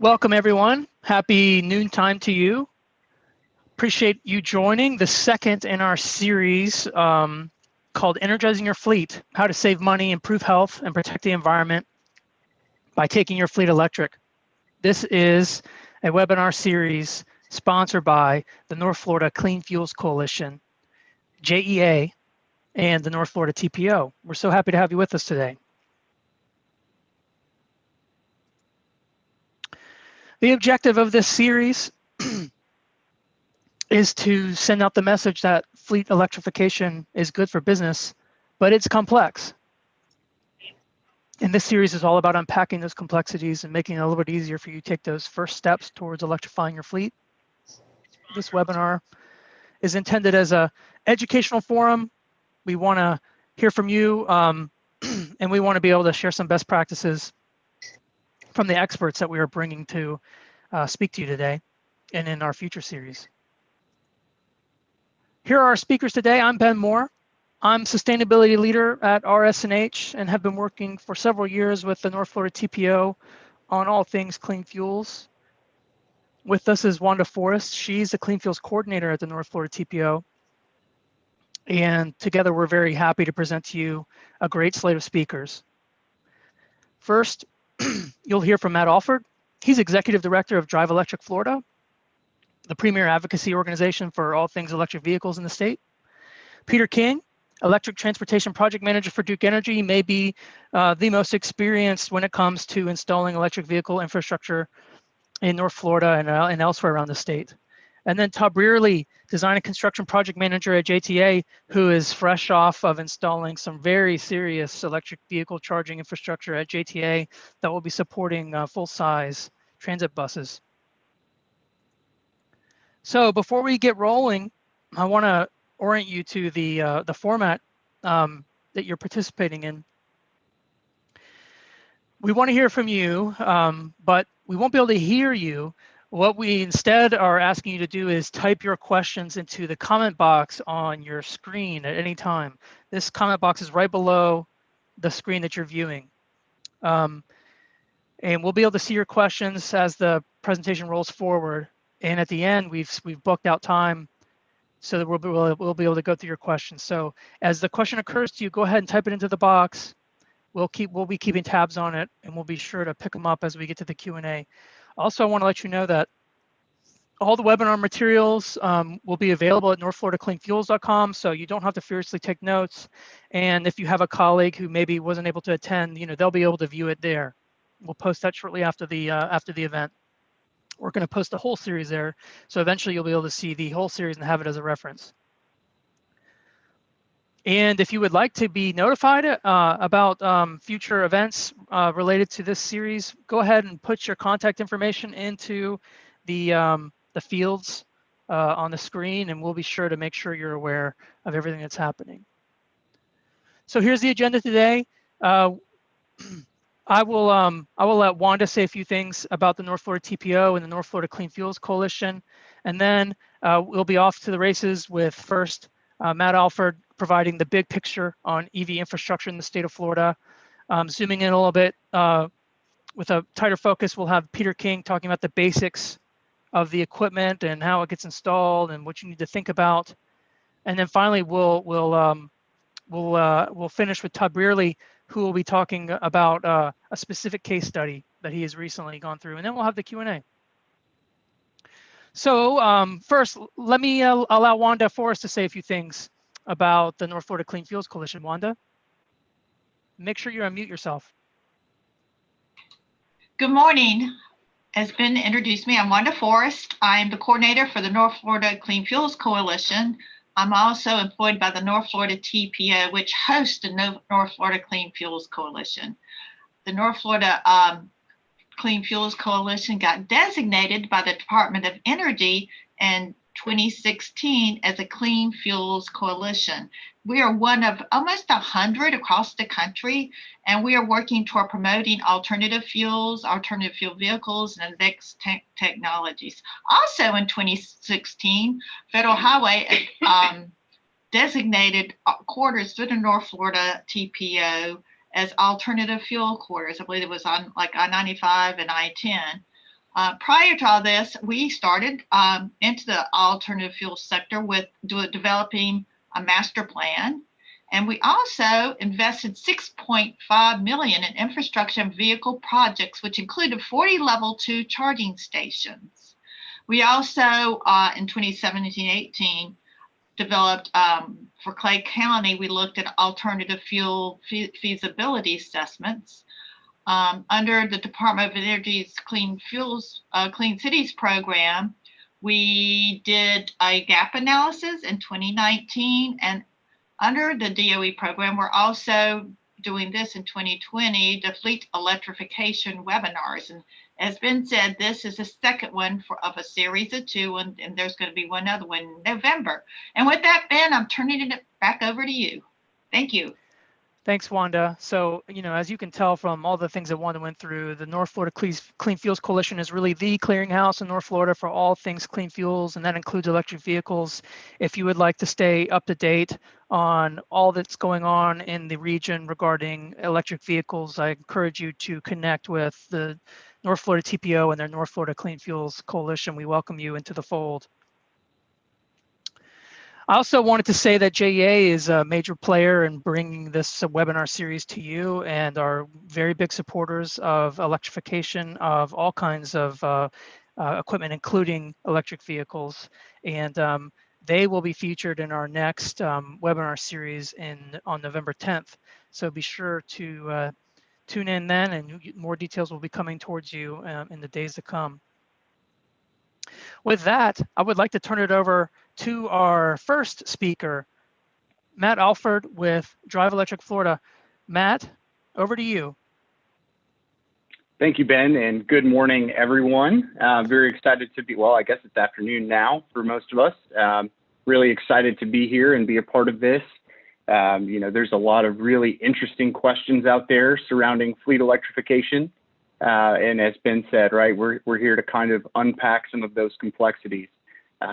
Welcome, everyone. Happy noontime to you. Appreciate you joining the second in our series called Energizing Your Fleet, How to Save Money, Improve Health, and Protect the Environment by Taking Your Fleet Electric. This is a webinar series sponsored by the North Florida Clean Fuels Coalition, JEA, and the North Florida TPO. We're so happy to have you with us today. The objective of this series is to send out the message that fleet electrification is good for business, but it's complex. And this series is all about unpacking those complexities and making it a little bit easier for you to take those first steps towards electrifying your fleet. This webinar is intended as an educational forum. We want to hear from you, and we want to be able to share some best practices from the experts that we are bringing to speak to you today and in our future series. Here are our speakers today. I'm Ben Moore. I'm sustainability leader at RS&H and have been working for several years with the North Florida TPO on all things clean fuels. With us is Wanda Forrest. She's the clean fuels coordinator at the North Florida TPO. And together we're very happy to present to you a great slate of speakers. First, you'll hear from Matt Alford. He's executive director of Drive Electric Florida, the premier advocacy organization for all things electric vehicles in the state. Peter King, electric transportation project manager for Duke Energy, he may be the most experienced when it comes to installing electric vehicle infrastructure in North Florida and elsewhere around the state. And then Todd Brearley, design and construction project manager at JTA, who is fresh off of installing some very serious electric vehicle charging infrastructure at JTA that will be supporting full-size transit buses. So before we get rolling, I want to orient you to the format that you're participating in. We want to hear from you, but we won't be able to hear you. What we instead are asking you to do is type your questions into the comment box on your screen at any time. This comment box is right below the screen that you're viewing. And we'll be able to see your questions as the presentation rolls forward. And at the end, we've booked out time so that we'll be able to go through your questions. So as the question occurs to you, go ahead and type it into the box. We'll be keeping tabs on it, and we'll be sure to pick them up as we get to the Q&A. Also, I want to let you know that all the webinar materials will be available at northfloridacleanfuels.com, so you don't have to furiously take notes. And if you have a colleague who maybe wasn't able to attend, they'll be able to view it there. We'll post that shortly after the event. We're going to post the whole series there, so eventually you'll be able to see the whole series and have it as a reference. And if you would like to be notified about future events related to this series, go ahead and put your contact information into the fields on the screen, and we'll be sure to make sure you're aware of everything that's happening. So here's the agenda today. I will let Wanda say a few things about the North Florida TPO and the North Florida Clean Fuels Coalition, and then we'll be off to the races with first Matt Alford providing the big picture on EV infrastructure in the state of Florida. Zooming in a little bit with a tighter focus, we'll have Peter King talking about the basics of the equipment and how it gets installed and what you need to think about. And then finally, we'll finish with Todd Brearley, who will be talking about a specific case study that he has recently gone through, and then we'll have the Q&A. So first, let me allow Wanda Forrest to say a few things about the North Florida Clean Fuels Coalition. Wanda, make sure you unmute yourself. Good morning. As Ben introduced me, I'm Wanda Forrest. I'm the coordinator for the North Florida Clean Fuels Coalition. I'm also employed by the North Florida TPO, which hosts the North Florida Clean Fuels Coalition. The North Florida Clean Fuels Coalition got designated by the Department of Energy in 2016 as a Clean Fuels Coalition. We are one of almost 100 across the country, and we are working toward promoting alternative fuel vehicles, and advanced technologies. Also in 2016, Federal Highway designated quarters through the North Florida TPO as alternative fuel quarters. I believe it was on like I-95 and I-10. Prior to all this, we started into the alternative fuel sector with developing a master plan. And we also invested $6.5 million in infrastructure and vehicle projects, which included 40 level 2 charging stations. We also, in 2017-18, developed for Clay County, we looked at alternative fuel feasibility assessments. Under the Department of Energy's Clean Cities program, we did a gap analysis in 2019, and under the DOE program, we're also doing this in 2020, the fleet electrification webinars. And as Ben said, this is the second one of a series of 2, and there's going to be one other one in November. And with that, Ben, I'm turning it back over to you. Thank you. Thanks, Wanda. So, as you can tell from all the things that Wanda went through, the North Florida Clean Fuels Coalition is really the clearinghouse in North Florida for all things clean fuels, and that includes electric vehicles. If you would like to stay up to date on all that's going on in the region regarding electric vehicles, I encourage you to connect with the North Florida TPO and their North Florida Clean Fuels Coalition. We welcome you into the fold. I also wanted to say that JEA is a major player in bringing this webinar series to you and are very big supporters of electrification of all kinds of equipment, including electric vehicles. And they will be featured in our next webinar series on November 10th. So be sure to tune in then, and more details will be coming towards you in the days to come. With that, I would like to turn it over to our first speaker, Matt Alford with Drive Electric Florida. Matt, over to you. Thank you, Ben, and good morning, everyone. Very excited to be, well, I guess it's afternoon now for most of us. Really excited to be here and be a part of this. There's a lot of really interesting questions out there surrounding fleet electrification. And as Ben said, right, we're here to kind of unpack some of those complexities.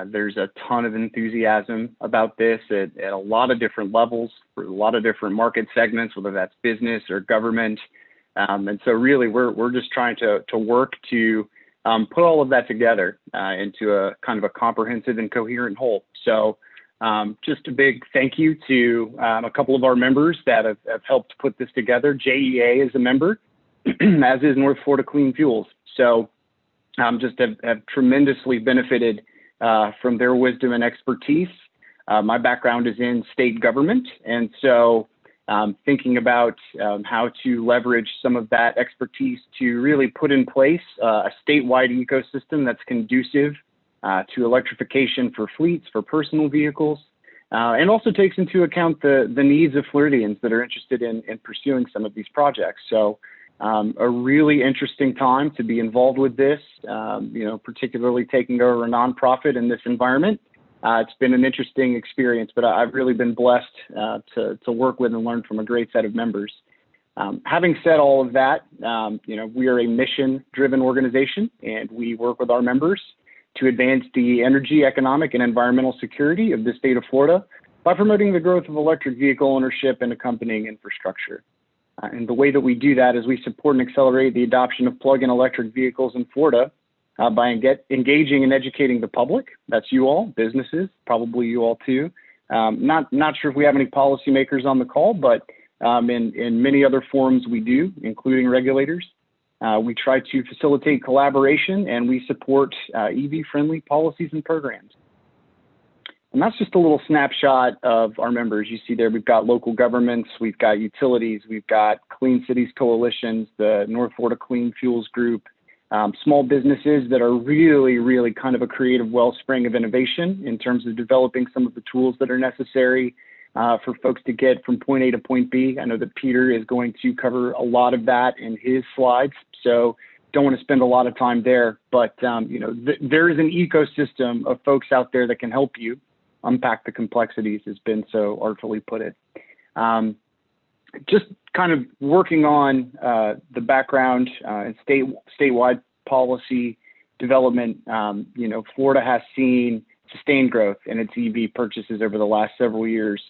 There's a ton of enthusiasm about this at a lot of different levels for a lot of different market segments, whether that's business or government. And so really, we're just trying to work to put all of that together into a kind of a comprehensive and coherent whole. So just a big thank you to a couple of our members that have helped put this together. JEA is a member, as is North Florida Clean Fuels. So just have tremendously benefited from their wisdom and expertise. My background is in state government, and so thinking about how to leverage some of that expertise to really put in place a statewide ecosystem that's conducive to electrification for fleets, for personal vehicles, and also takes into account the needs of Floridians that are interested in pursuing some of these projects. So a really interesting time to be involved with this, particularly taking over a nonprofit in this environment. It's been an interesting experience, but I've really been blessed to work with and learn from a great set of members. Having said all of that, we are a mission-driven organization, and we work with our members to advance the energy, economic, and environmental security of the state of Florida by promoting the growth of electric vehicle ownership and accompanying infrastructure. And the way that we do that is we support and accelerate the adoption of plug-in electric vehicles in Florida by engaging and educating the public. That's you all, businesses, probably you all too. Not sure if we have any policymakers on the call, but in many other forums we do, including regulators. We try to facilitate collaboration, and we support EV-friendly policies and programs. And that's just a little snapshot of our members. You see there, we've got local governments, we've got utilities, we've got Clean Cities Coalitions, the North Florida Clean Fuels Group, small businesses that are really, really kind of a creative wellspring of innovation in terms of developing some of the tools that are necessary for folks to get from point A to point B. I know that Peter is going to cover a lot of that in his slides, so don't want to spend a lot of time there. But there is an ecosystem of folks out there that can help you unpack the complexities, has been so artfully put it. Just kind of working on the background and statewide policy development. Florida has seen sustained growth in its EV purchases over the last several years,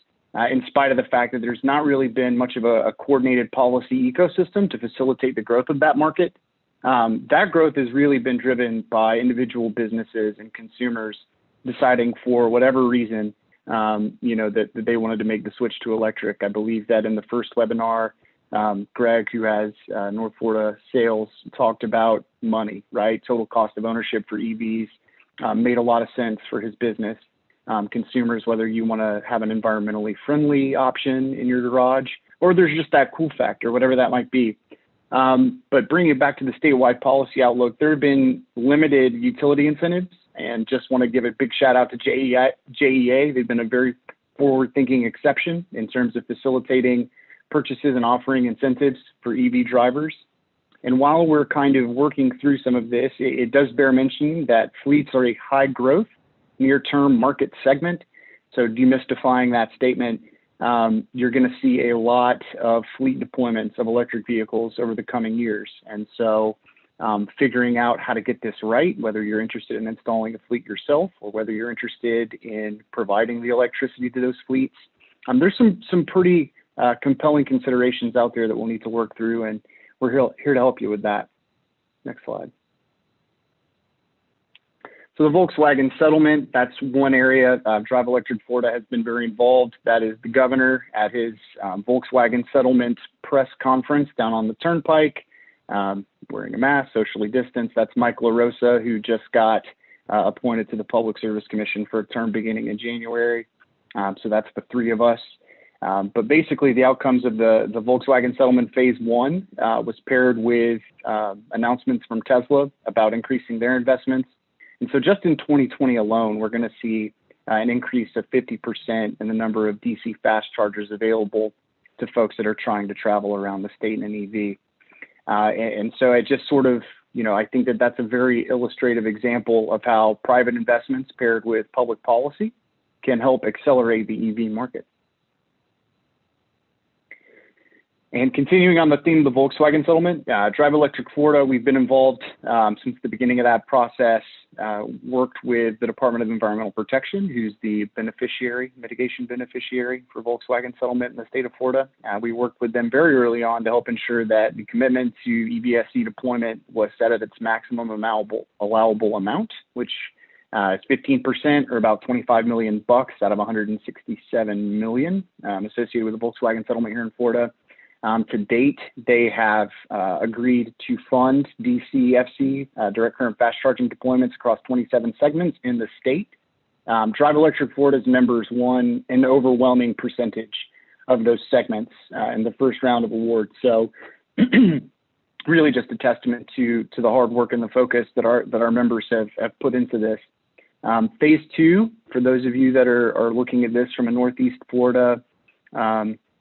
in spite of the fact that there's not really been much of a coordinated policy ecosystem to facilitate the growth of that market. That growth has really been driven by individual businesses and consumers deciding for whatever reason, that they wanted to make the switch to electric. I believe that in the first webinar, Greg, who has North Florida sales, talked about money, right? Total cost of ownership for EVs made a lot of sense for his business. Consumers, whether you want to have an environmentally friendly option in your garage, or there's just that cool factor, whatever that might be. But bringing it back to the statewide policy outlook, there have been limited utility incentives, and just want to give a big shout out to JEA. They've been a very forward-thinking exception in terms of facilitating purchases and offering incentives for EV drivers. And while we're kind of working through some of this, it does bear mentioning that fleets are a high growth, near-term market segment. So demystifying that statement, you're going to see a lot of fleet deployments of electric vehicles over the coming years. And so figuring out how to get this right, whether you're interested in installing a fleet yourself or whether you're interested in providing the electricity to those fleets. There's some pretty compelling considerations out there that we'll need to work through, and we're here to help you with that. Next slide. So the Volkswagen settlement, that's one area. Drive Electric Florida has been very involved. That is the governor at his Volkswagen settlement press conference down on the Turnpike, wearing a mask, socially distanced. That's Mike LaRosa, who just got appointed to the Public Service Commission for a term beginning in January. So that's the three of us. But basically, the outcomes of the Volkswagen settlement phase one was paired with announcements from Tesla about increasing their investments. And so just in 2020 alone, we're going to see an increase of 50% in the number of DC fast chargers available to folks that are trying to travel around the state in an EV. And so it just sort of, I think that that's a very illustrative example of how private investments paired with public policy can help accelerate the EV market. And continuing on the theme of the Volkswagen settlement, Drive Electric Florida, we've been involved since the beginning of that process, worked with the Department of Environmental Protection, who's the mitigation beneficiary for Volkswagen settlement in the state of Florida. We worked with them very early on to help ensure that the commitment to EVSE deployment was set at its maximum allowable amount, which is 15% or about $25 million out of $167 million associated with the Volkswagen settlement here in Florida. To date, they have agreed to fund DCFC, direct current fast charging deployments across 27 segments in the state. Drive Electric Florida's members won an overwhelming percentage of those segments in the first round of awards. So really just a testament to the hard work and the focus that our members have put into this. Phase 2, for those of you that are looking at this from a Northeast Florida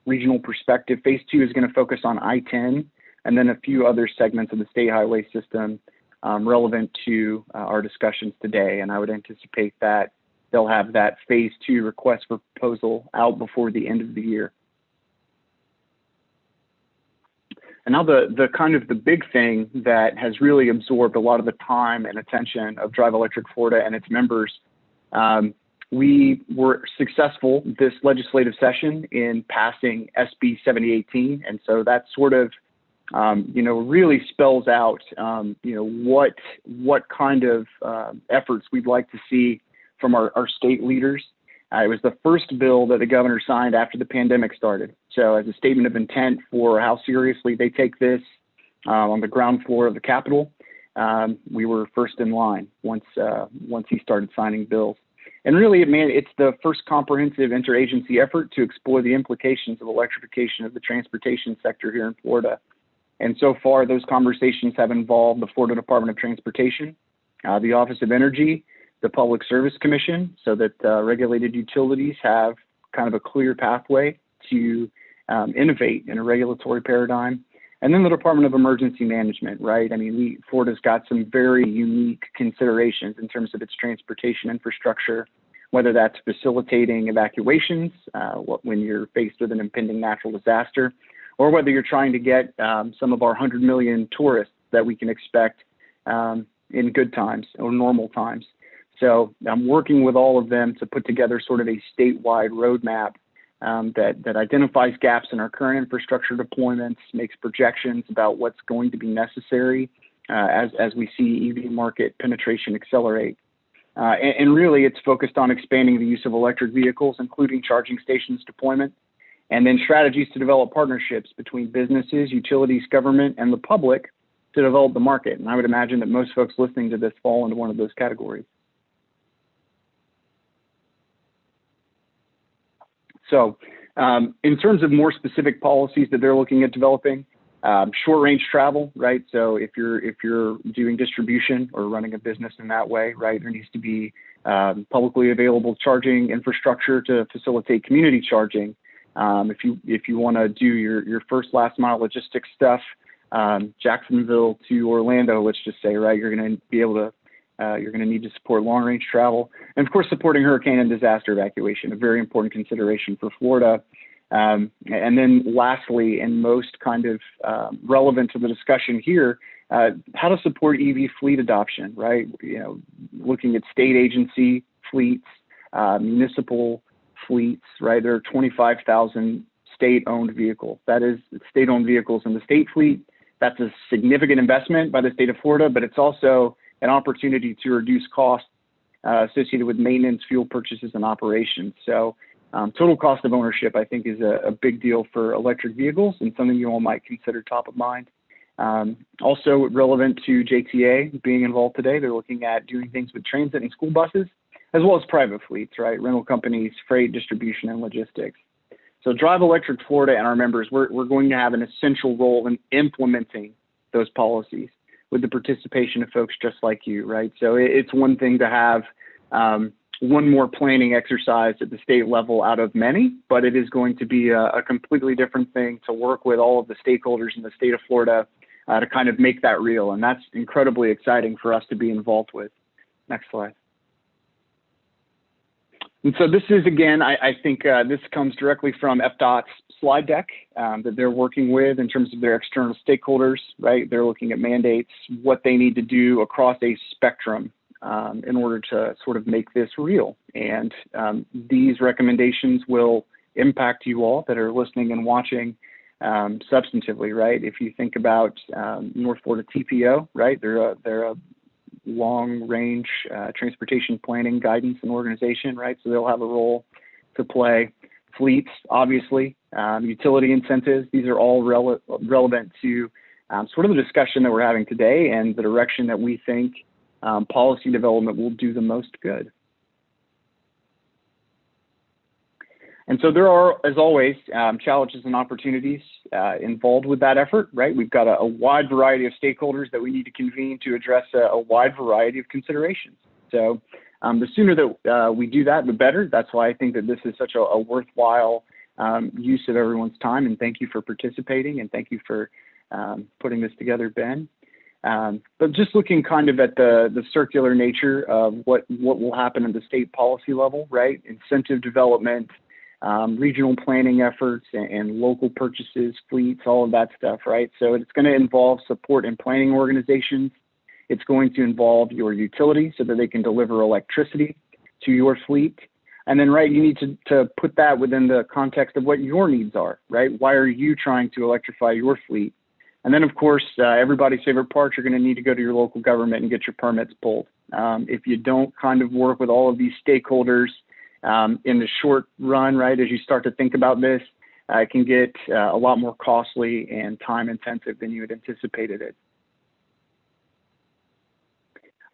regional perspective, Phase 2 is going to focus on I-10 and then a few other segments of the state highway system relevant to our discussions today. And I would anticipate that they'll have that Phase 2 request for proposal out before the end of the year. And now the kind of the big thing that has really absorbed a lot of the time and attention of Drive Electric Florida and its members, we were successful this legislative session in passing SB 7018. And so that sort of, really spells out, what kind of efforts we'd like to see from our state leaders. It was the first bill that the governor signed after the pandemic started. So as a statement of intent for how seriously they take this on the ground floor of the Capitol, we were first in line once he started signing bills. And really, it's the first comprehensive interagency effort to explore the implications of electrification of the transportation sector here in Florida. And so far, those conversations have involved the Florida Department of Transportation, the Office of Energy, the Public Service Commission, so that regulated utilities have kind of a clear pathway to innovate in a regulatory paradigm. And then the Department of Emergency Management, right? Florida's got some very unique considerations in terms of its transportation infrastructure, whether that's facilitating evacuations when you're faced with an impending natural disaster, or whether you're trying to get some of our 100 million tourists that we can expect in good times or normal times. So I'm working with all of them to put together sort of a statewide roadmap that identifies gaps in our current infrastructure deployments, makes projections about what's going to be necessary as we see EV market penetration accelerate. And really, it's focused on expanding the use of electric vehicles, including charging stations deployment, and then strategies to develop partnerships between businesses, utilities, government, and the public to develop the market. And I would imagine that most folks listening to this fall into one of those categories. So in terms of more specific policies that they're looking at developing, short range travel, right? So if you're doing distribution or running a business in that way, right, there needs to be publicly available charging infrastructure to facilitate community charging. If you want to do your first last mile logistics stuff, Jacksonville to Orlando, let's just say, right, you're going to be able to you're going to need to support long-range travel, and of course, supporting hurricane and disaster evacuation, a very important consideration for Florida. And then lastly, and most kind of relevant to the discussion here, how to support EV fleet adoption, right? Looking at state agency fleets, municipal fleets, right? There are 25,000 state-owned vehicles. That is state-owned vehicles in the state fleet. That's a significant investment by the state of Florida, but it's also an opportunity to reduce costs associated with maintenance, fuel purchases, and operations. So total cost of ownership, I think, is a big deal for electric vehicles and something you all might consider top of mind. Also relevant to JTA being involved today, they're looking at doing things with transit and school buses, as well as private fleets, right? Rental companies, freight, distribution, and logistics. So Drive Electric Florida and our members, we're going to have an essential role in implementing those policies with the participation of folks just like you, right? So it's one thing to have one more planning exercise at the state level out of many, but it is going to be a completely different thing to work with all of the stakeholders in the state of Florida to kind of make that real. And that's incredibly exciting for us to be involved with. Next slide. And so this is, again, I think this comes directly from FDOT's slide deck that they're working with in terms of their external stakeholders, right? They're looking at mandates, what they need to do across a spectrum in order to sort of make this real. And these recommendations will impact you all that are listening and watching substantively, right? If you think about North Florida TPO, right? They're a long-range transportation planning guidance and organization, right? So they'll have a role to play. Fleets, obviously, utility incentives, these are all relevant to sort of the discussion that we're having today and the direction that we think policy development will do the most good. And so there are, as always, challenges and opportunities involved with that effort, right? We've got a wide variety of stakeholders that we need to convene to address a wide variety of considerations. So the sooner that we do that, the better. That's why I think that this is such a worthwhile use of everyone's time. And thank you for participating, and thank you for putting this together, Ben. But just looking kind of at the circular nature of what will happen at the state policy level, right? Incentive development, regional planning efforts, and local purchases, fleets, all of that stuff, right? So it's going to involve support and planning organizations. It's going to involve your utility so that they can deliver electricity to your fleet. And then, right, you need to put that within the context of what your needs are, right? Why are you trying to electrify your fleet? And then, of course, everybody's favorite part, you're going to need to go to your local government and get your permits pulled. If you don't kind of work with all of these stakeholders in the short run, right, as you start to think about this, it can get a lot more costly and time intensive than you had anticipated it.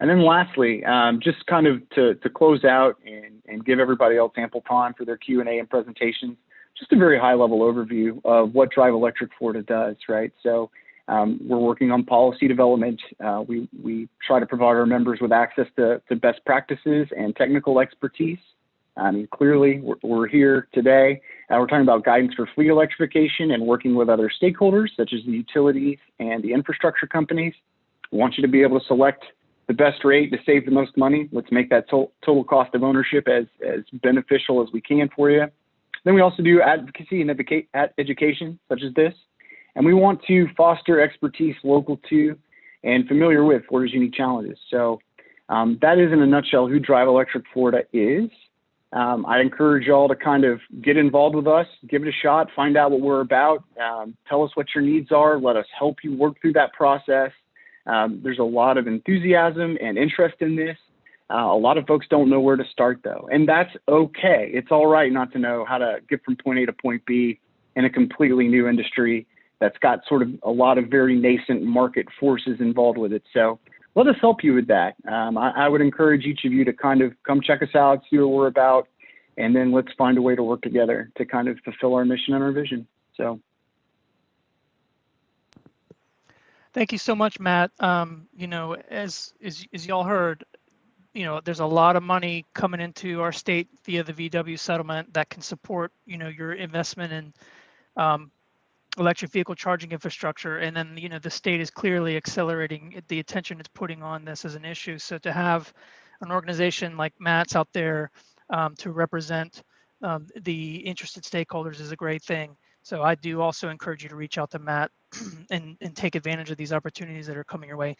And then lastly, just kind of to close out and give everybody else ample time for their Q&A and presentations, just a very high level overview of what Drive Electric Florida does, right? So we're working on policy development. We try to provide our members with access to best practices and technical expertise. I mean, clearly, we're here today. We're talking about guidance for fleet electrification and working with other stakeholders, such as the utilities and the infrastructure companies. We want you to be able to select the best rate to save the most money. Let's make that total cost of ownership as beneficial as we can for you. Then we also do advocacy and education, such as this. And we want to foster expertise local to and familiar with Florida's unique challenges. So that is, in a nutshell, who Drive Electric Florida is. I encourage y'all to kind of get involved with us, give it a shot, find out what we're about, tell us what your needs are, let us help you work through that process. There's a lot of enthusiasm and interest in this. A lot of folks don't know where to start, though, and that's okay. It's all right not to know how to get from point A to point B in a completely new industry that's got sort of a lot of very nascent market forces involved with it. So let us help you with that. I would encourage each of you to kind of come check us out, see what we're about, and then let's find a way to work together to kind of fulfill our mission and our vision. So. Thank you so much, Matt. You know, as y'all heard, you know, there's a lot of money coming into our state via the VW settlement that can support, you know, your investment in electric vehicle charging infrastructure. And then, you know, the state is clearly accelerating the attention it's putting on this as an issue. So to have an organization like Matt's out there to represent the interested stakeholders is a great thing. So I do also encourage you to reach out to Matt and take advantage of these opportunities that are coming your way.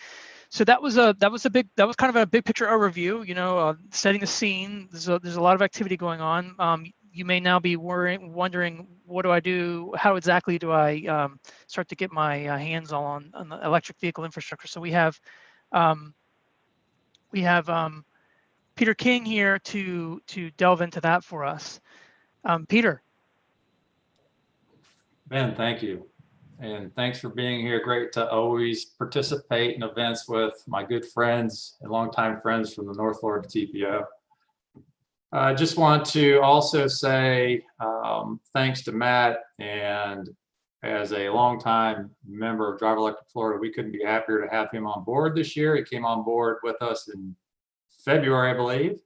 So that was kind of a big picture overview, you know, setting the scene. There's a lot of activity going on. You may now be wondering, what do I do? How exactly do I start to get my hands on the electric vehicle infrastructure? So we have Peter King here to delve into that for us. Peter. Ben, thank you. And thanks for being here. Great to always participate in events with my good friends and longtime friends from the North Florida TPO. I just want to also say thanks to Matt, and as a longtime member of Drive Electric Florida, we couldn't be happier to have him on board this year. He came on board with us in February, I believe,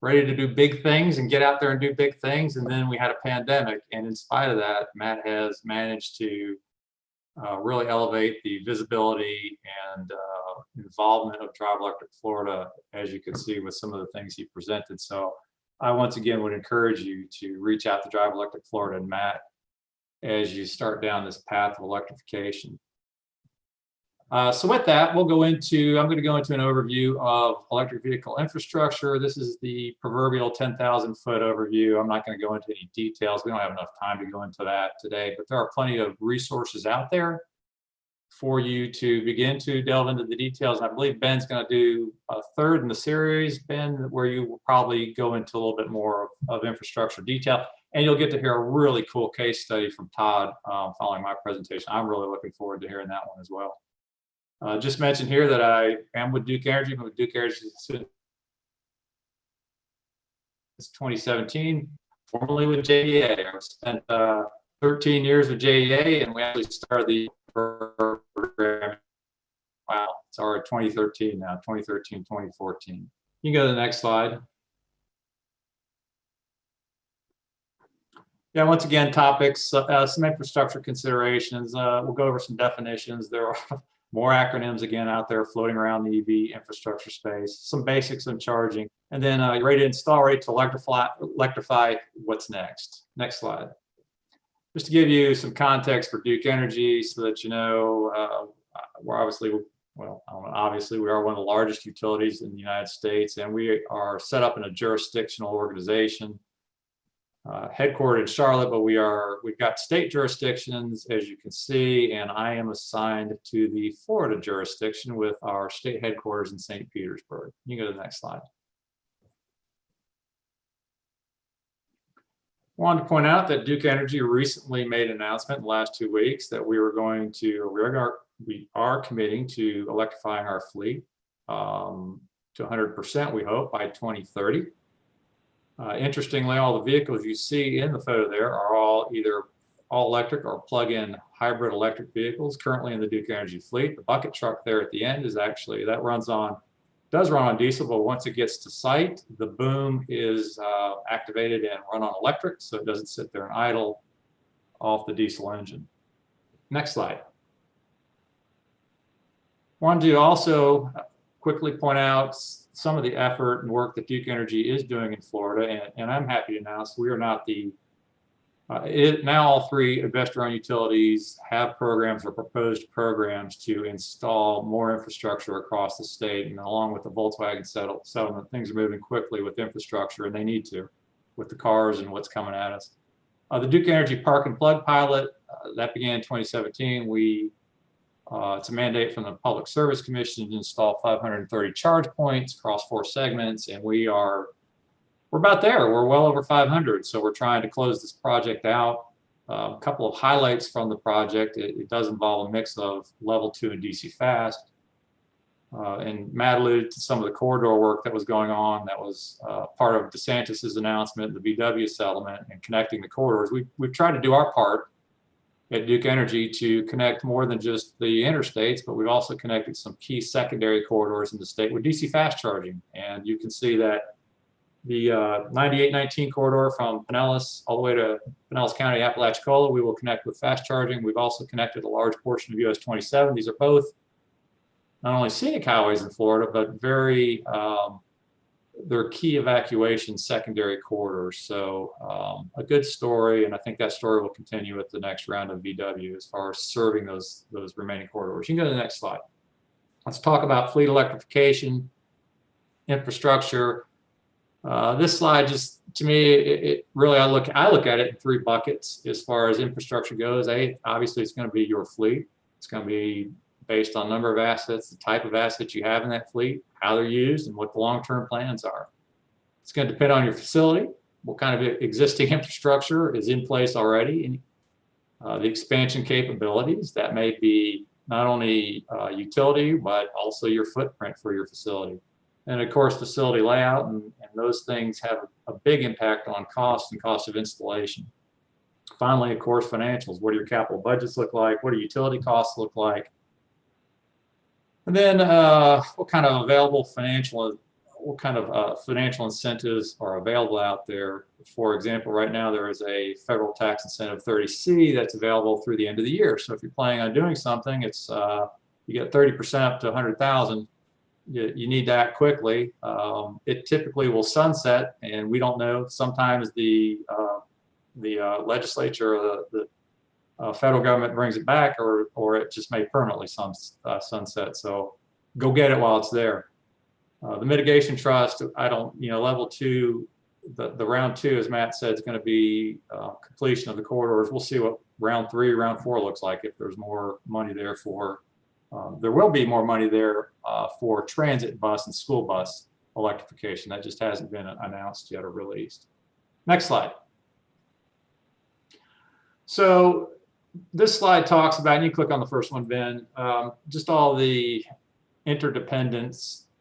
ready to do big things and get out there and do big things. And then we had a pandemic. And in spite of that, Matt has managed to really elevate the visibility and involvement of Drive Electric Florida, as you can see with some of the things he presented. So I once again would encourage you to reach out to Drive Electric Florida and Matt as you start down this path of electrification. So with that, I'm going to go into an overview of electric vehicle infrastructure. This is the proverbial 10,000 foot overview. I'm not going to go into any details. We don't have enough time to go into that today, but there are plenty of resources out there for you to begin to delve into the details. And I believe Ben's going to do a third in the series, Ben, where you will probably go into a little bit more of infrastructure detail. And you'll get to hear a really cool case study from Todd following my presentation. I'm really looking forward to hearing that one as well. Just mention here that I am with Duke Energy. I've been with Duke Energy since 2017, formerly with JEA. I've spent 13 years with JEA, and we actually started the program. Wow, it's already 2013 now, 2013, 2014. You can go to the next slide. Yeah, once again, topics, some infrastructure considerations. We'll go over some definitions. There are more acronyms again out there floating around the EV infrastructure space, some basics on charging, and then ready to install, ready to electrify, what's next. Next slide. Just to give you some context for Duke Energy so that you know, we're obviously, well, obviously we are one of the largest utilities in the United States, and we are set up in a jurisdictional organization. Headquartered in Charlotte, but we've got state jurisdictions, as you can see, and I am assigned to the Florida jurisdiction with our state headquarters in St. Petersburg. You can go to the next slide. I wanted to point out that Duke Energy recently made an announcement in the last 2 weeks that we are committing to electrifying our fleet to 100%, we hope, by 2030. Interestingly, all the vehicles you see in the photo there are all either all electric or plug-in hybrid electric vehicles currently in the Duke Energy fleet. The bucket truck there at the end is actually, that does run on diesel, but once it gets to site, the boom is activated and run on electric, so it doesn't sit there and idle off the diesel engine. Next slide. Wanted to also quickly point out some of the effort and work that Duke Energy is doing in Florida, and I'm happy to announce we are not the, now all 3 investor-owned utilities have programs or proposed programs to install more infrastructure across the state, and along with the Volkswagen settlement, things are moving quickly with infrastructure, and they need to, with the cars and what's coming at us. The Duke Energy Park and Plug pilot, that began in 2017. It's a mandate from the Public Service Commission to install 530 charge points across 4 segments, and we're about there. We're well over 500, so we're trying to close this project out. A couple of highlights from the project: it does involve a mix of level 2 and DC fast. And Matt alluded to some of the corridor work that was going on. That was part of DeSantis's announcement, the VW settlement, and connecting the corridors. We've tried to do our part at Duke Energy to connect more than just the interstates, but we've also connected some key secondary corridors in the state with DC fast charging. And you can see that the 9819 corridor from Pinellas all the way to Pinellas County, Apalachicola, we will connect with fast charging. We've also connected a large portion of US 27. These are both not only scenic highways in Florida, but they're key evacuation secondary corridors. So a good story, and I think that story will continue with the next round of VW as far as serving those remaining corridors. You can go to the next slide. Let's talk about fleet electrification, infrastructure. This slide, just to me, it really, I look at it in 3 buckets as far as infrastructure goes. Obviously, it's going to be your fleet. It's going to be based on number of assets, the type of assets you have in that fleet, how they're used, and what the long-term plans are. It's going to depend on your facility, what kind of existing infrastructure is in place already, and the expansion capabilities. That may be not only utility, but also your footprint for your facility. And of course, facility layout, and those things have a big impact on cost and cost of installation. Finally, of course, financials. What do your capital budgets look like? What do utility costs look like? And then what kind of available financial kind of financial incentives are available out there. For example, right now there is a federal tax incentive 30C that's available through the end of the year. So if you're planning on doing something, it's you get 30% up to 100,000. You need to act quickly. It typically will sunset, and we don't know. Sometimes the legislature or the federal government brings it back, or it just may permanently sunset. So go get it while it's there. The mitigation trust, level 2, the round 2, as Matt said, is going to be completion of the corridors. We'll see what round 3, round 4 looks like, if there's more money there for, there will be more money there for transit bus and school bus electrification. That just hasn't been announced yet or released. Next slide. So this slide talks about, and you click on the first one, Ben, just all the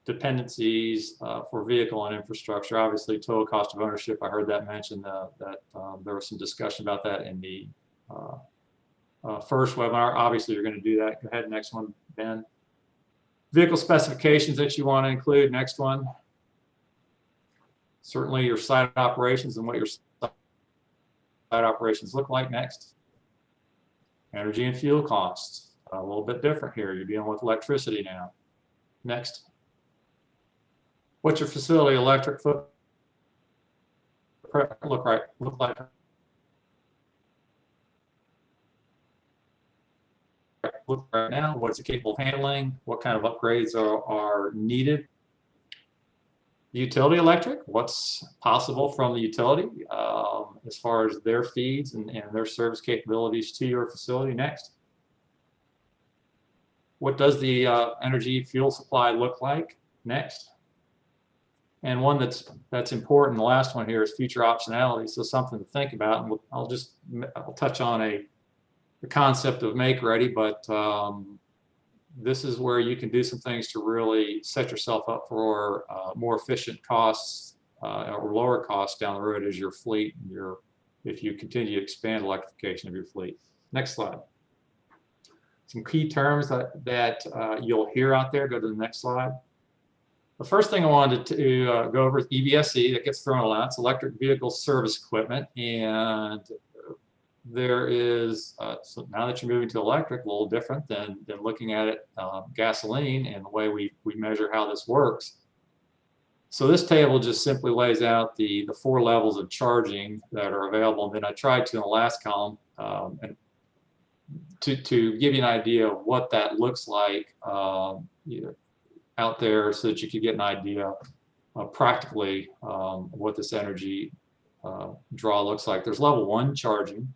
dependencies for vehicle and infrastructure. Obviously, total cost of ownership, I heard that mentioned, that there was some discussion about that in the first webinar. Obviously, you're going to do that. Go ahead, next one, Ben. Vehicle specifications that you want to include, next one. Certainly your site operations and what your site operations look like, next. Energy and fuel costs, a little bit different here. You're dealing with electricity now. Next. What's your facility electric footprint look like? Look right now, what's it capable of handling? What kind of upgrades are needed? Utility electric, what's possible from the utility as far as their feeds and their service capabilities to your facility. Next. What does the energy fuel supply look like? Next. And one that's important, the last one here, is future optionality. So something to think about. And I'll touch on the concept of make ready, but this is where you can do some things to really set yourself up for more efficient costs or lower costs down the road as your fleet and if you continue to expand electrification of your fleet. Next slide. Some key terms that you'll hear out there. Go to the next slide. The first thing I wanted to go over is EVSE. That gets thrown a lot. It's electric vehicle service equipment, and there is, so now that you're moving to electric, a little different than looking at it gasoline and the way we measure how this works. So this table just simply lays out the 4 levels of charging that are available. And then I tried to, in the last column, and to give you an idea of what that looks like out there, so that you could get an idea of practically what this energy draw looks like. There's level 1 charging,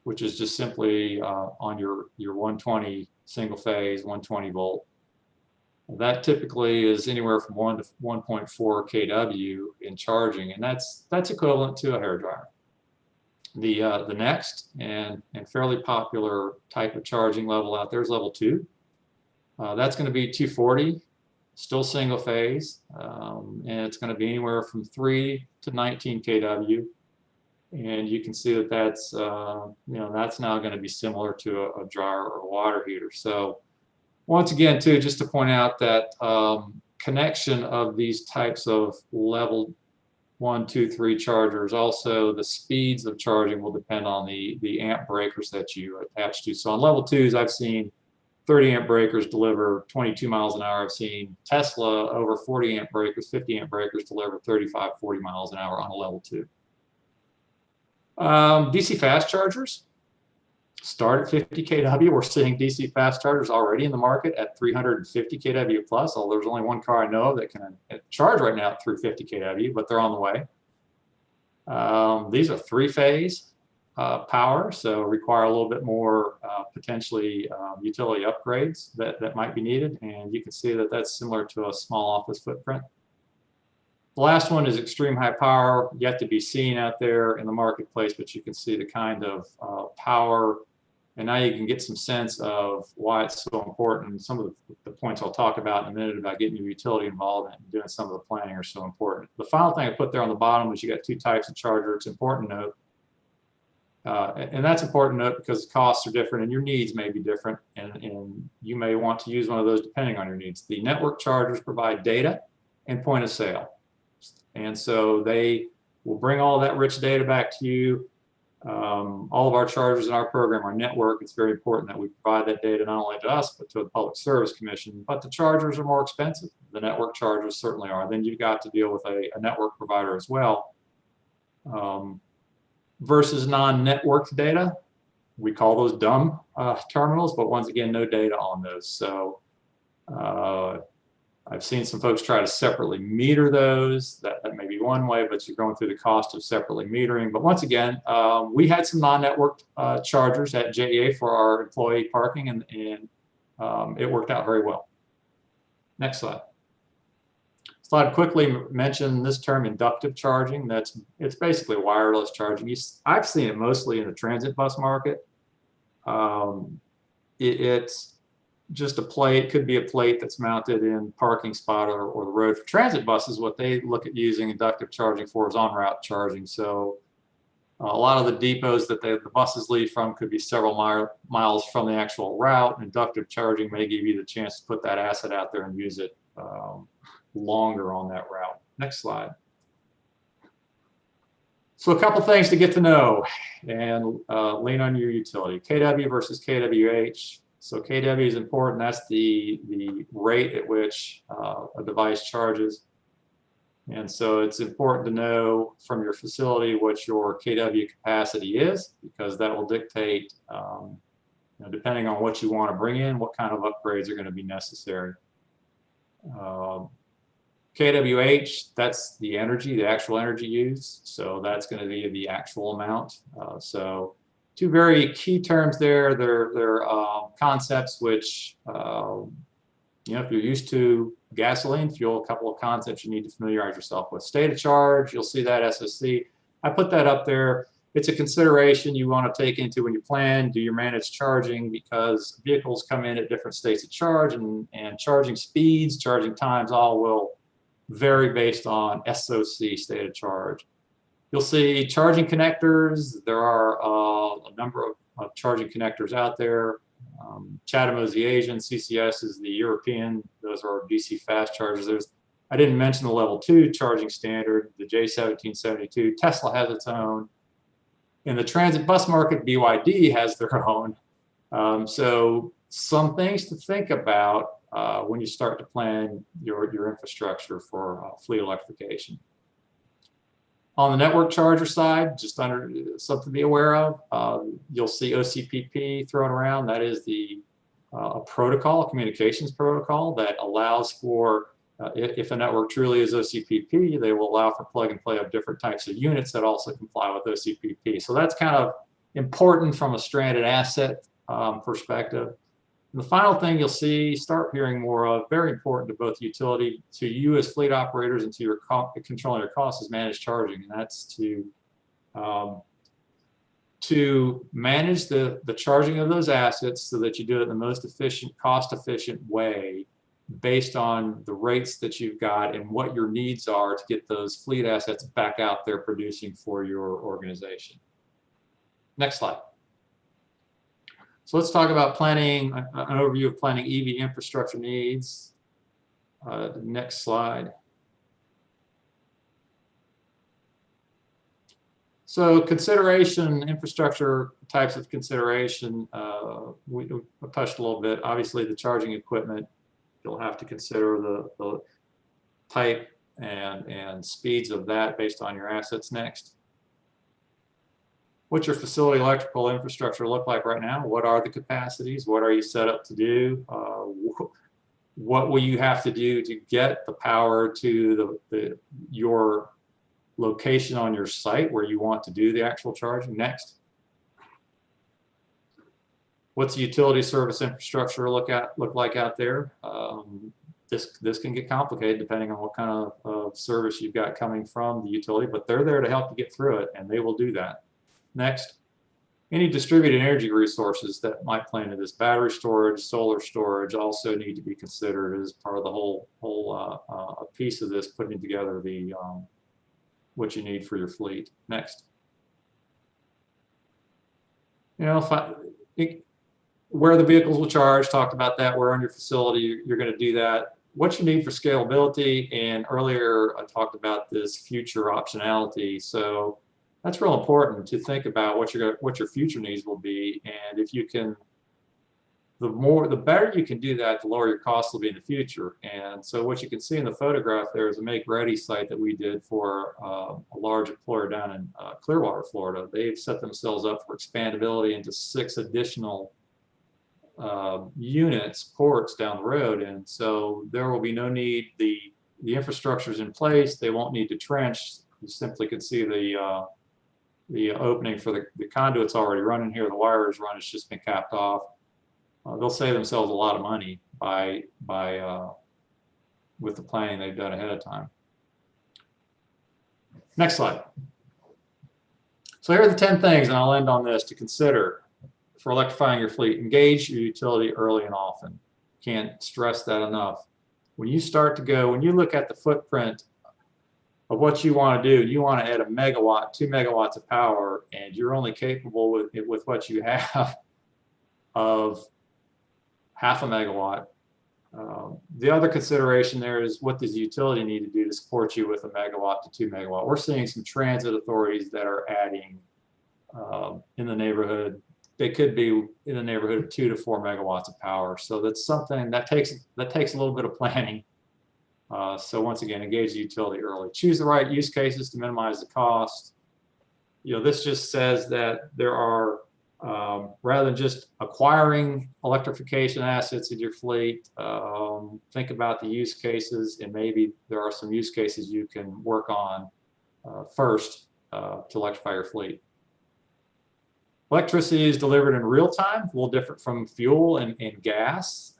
which is just simply on your 120 single phase, 120 volt. That typically is anywhere from 1 to 1.4 kW in charging, and that's equivalent to a hairdryer. The next and fairly popular type of charging level out there is level 2. That's going to be 240, still single phase, and it's going to be anywhere from 3 to 19 kW. And you can see that that's that's now going to be similar to a dryer or a water heater. So once again, too, just to point out that connection of these types of level 1, 2, 3 chargers, also the speeds of charging will depend on the amp breakers that you attach to. So on level 2s, I've seen 30 amp breakers deliver 22 miles an hour. I've seen Tesla over 40 amp breakers, 50 amp breakers deliver 35, 40 miles an hour on a level 2. DC fast chargers start at 50 kW. We're seeing DC fast chargers already in the market at 350 kW plus. Although there's only one car I know of that can charge right now at 350 kW, but they're on the way. These are 3-phase power, so require a little bit more potentially utility upgrades that might be needed. And you can see that that's similar to a small office footprint. The last one is extreme high power, yet to be seen out there in the marketplace, but you can see the kind of power, and now you can get some sense of why it's so important. Some of the points I'll talk about in a minute about getting your utility involved and doing some of the planning are so important. The final thing I put there on the bottom is you got 2 types of charger. It's important to note, and that's important to note because the costs are different and your needs may be different, and you may want to use one of those depending on your needs. The network chargers provide data and point of sale. And so they will bring all that rich data back to you. All of our chargers in our program are network. It's very important that we provide that data not only to us, but to the Public Service Commission. But the chargers are more expensive. The network chargers certainly are. Then you've got to deal with a network provider as well. Versus non-networked data, we call those dumb terminals, but once again, no data on those. So I've seen some folks try to separately meter those. That may be one way, but you're going through the cost of separately metering. But once again, we had some non-networked chargers at JEA for our employee parking, and it worked out very well. Next slide. Slide quickly mention this term, inductive charging. It's basically wireless charging. I've seen it mostly in the transit bus market. It's just a plate, could be a plate that's mounted in parking spot or the road. For transit buses, what they look at using inductive charging for is on-route charging. So a lot of the depots that the buses leave from could be several miles from the actual route. Inductive charging may give you the chance to put that asset out there and use it longer on that route. Next slide. So a couple things to get to know and lean on your utility. KW versus KWH. So KW is important. That's the rate at which a device charges. And so it's important to know from your facility what your KW capacity is, because that will dictate, depending on what you want to bring in, what kind of upgrades are going to be necessary. KWH, that's the energy, the actual energy used. So that's going to be the actual amount. So two very key terms there. They're concepts which, if you're used to gasoline fuel, a couple of concepts you need to familiarize yourself with. State of charge, you'll see that SSC. I put that up there. It's a consideration you want to take into when you plan, do your managed charging, because vehicles come in at different states of charge, and charging speeds, charging times all will vary based on SOC, state of charge. You'll see charging connectors. There are a number of charging connectors out there. CHAdeMO is the Asian, CCS is the European. Those are DC fast chargers. I didn't mention the level 2 charging standard, the J1772. Tesla has its own. In the transit bus market, BYD has their own. So some things to think about when you start to plan your infrastructure for fleet electrification. On the network charger side, just something to be aware of, you'll see OCPP thrown around. That is a protocol, a communications protocol that allows for, if a network truly is OCPP, they will allow for plug and play of different types of units that also comply with OCPP. So that's kind of important from a stranded asset perspective. And the final thing you'll start hearing more of, very important to both utility, to you as fleet operators, and to your controlling your costs, is managed charging. And that's to manage the charging of those assets so that you do it in the most efficient, cost-efficient way based on the rates that you've got and what your needs are to get those fleet assets back out there producing for your organization. Next slide. So let's talk about planning, an overview of planning EV infrastructure needs. Next slide. So consideration, infrastructure types of consideration, we touched a little bit. Obviously the charging equipment, you'll have to consider the type and speeds of that based on your assets. Next. What's your facility electrical infrastructure look like right now? What are the capacities? What are you set up to do? What will you have to do to get the power to your location on your site where you want to do the actual charging? Next. What's the utility service infrastructure look like out there? This can get complicated depending on what kind of service you've got coming from the utility, but they're there to help you get through it, and they will do that. Next, any distributed energy resources that might play into this. Battery storage, solar storage also need to be considered as part of the whole piece of this, putting together the what you need for your fleet. Next. Where the vehicles will charge, talked about that. Where on your facility you're going to do that. what you need for scalability, and earlier I talked about this future optionality. So that's real important to think about what your future needs will be, and if you can, the better you can do that, the lower your costs will be in the future. And so what you can see in the photograph there is a make ready site that we did for a large employer down in Clearwater, Florida. They've set themselves up for expandability into 6 additional units, ports down the road, and so there will be no need. The infrastructure is in place. They won't need to trench. You simply could see the opening for the conduits already running here. The wire is run. It's just been capped off. They'll save themselves a lot of money by with the planning they've done ahead of time. Next slide. So here are the 10 things, and I'll end on this, to consider for electrifying your fleet. Engage your utility early and often. Can't stress that enough. When you look at the footprint of what you want to do, you want to add 1 megawatt, 2 megawatts of power, and you're only capable with what you have of 0.5 megawatt. The other consideration there is, what does the utility need to do to support you with 1 megawatt to 2 megawatt? We're seeing some transit authorities that are adding in the neighborhood. They could be in the neighborhood of 2 to 4 megawatts of power. So that's something that takes a little bit of planning. So once again, engage the utility early. Choose the right use cases to minimize the cost. This just says that there are, rather than just acquiring electrification assets in your fleet, think about the use cases, and maybe there are some use cases you can work on first to electrify your fleet. Electricity is delivered in real time, a little different from fuel and gas,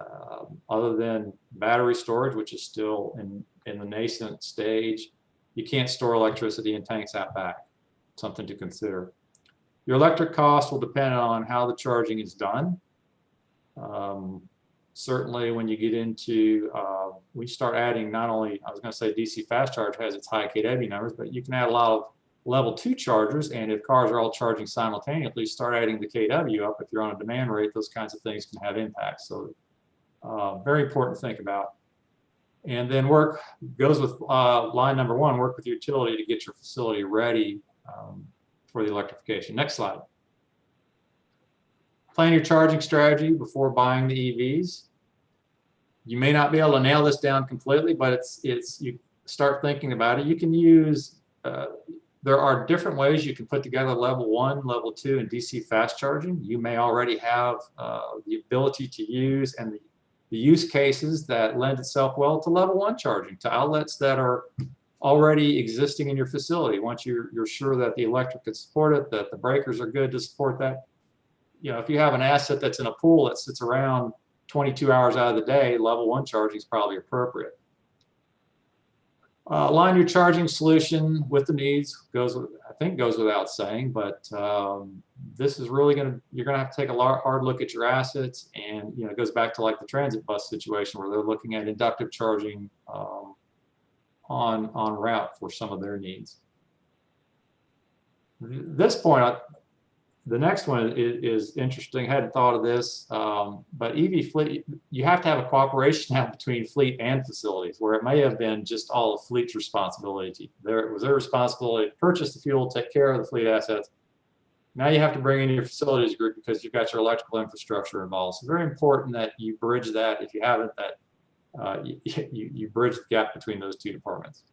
other than battery storage, which is still in the nascent stage. You can't store electricity in tanks out back. Something to consider. Your electric cost will depend on how the charging is done. Certainly when you get into, we start adding, not only, I was going to say DC fast charge has its high kW numbers, but you can add a lot of level 2 chargers, and if cars are all charging simultaneously, start adding the kW up. If you're on a demand rate, those kinds of things can have impacts. So very important to think about. And then goes with line number 1, work with your utility to get your facility ready for the electrification. Next slide. Plan your charging strategy before buying the EVs. You may not be able to nail this down completely, but you start thinking about it. You can use, there are different ways you can put together level 1, level 2, and DC fast charging. You may already have the ability to use and the use cases that lend itself well to level 1 charging, to outlets that are already existing in your facility. Once you're sure that the electric can support it, that the breakers are good to support that. If you have an asset that's in a pool that sits around 22 hours out of the day, level 1 charging is probably appropriate. Align your charging solution with the needs. Goes without saying, but this is really you're gonna have to take a hard look at your assets, and it goes back to like the transit bus situation where they're looking at inductive charging on route for some of their needs. This point, the next one is interesting. I hadn't thought of this, but EV fleet, you have to have a cooperation now between fleet and facilities, where it may have been just all of fleet's responsibility. It was their responsibility to purchase the fuel, take care of the fleet assets. Now you have to bring in your facilities group because you've got your electrical infrastructure involved. So very important that you bridge that. If you haven't, you bridge the gap between those two departments.